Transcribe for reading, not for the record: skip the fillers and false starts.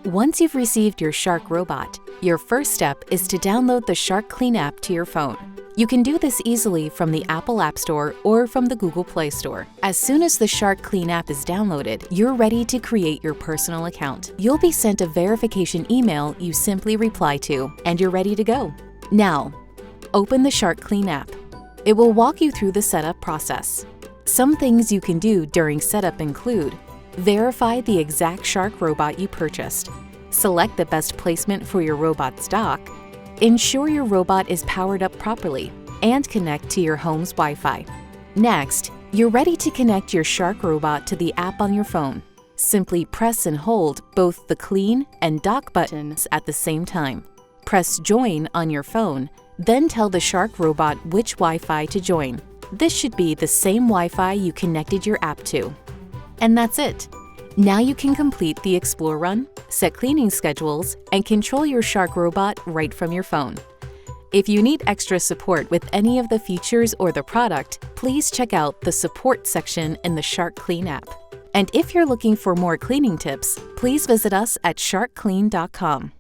Once you've received your Shark robot, your first step is to download the SharkClean app to your phone. You can do this easily from the Apple App Store or from the Google Play Store. As soon as the SharkClean app is downloaded, you're ready to create your personal account. You'll be sent a verification email you simply reply to, and you're ready to go. Now, open the SharkClean app. It will walk you through the setup process. Some things you can do during setup include: verify the exact Shark robot you purchased, select the best placement for your robot's dock, ensure your robot is powered up properly, and connect to your home's Wi-Fi. Next, you're ready to connect your Shark robot to the app on your phone. Simply press and hold both the Clean and Dock buttons at the same time. Press Join on your phone, then tell the Shark robot which Wi-Fi to join. This should be the same Wi-Fi you connected your app to. And that's it. Now you can complete the Explore run, set cleaning schedules, and control your Shark robot right from your phone. If you need extra support with any of the features or the product, please check out the Support section in the SharkClean app. And if you're looking for more cleaning tips, please visit us at sharkclean.com.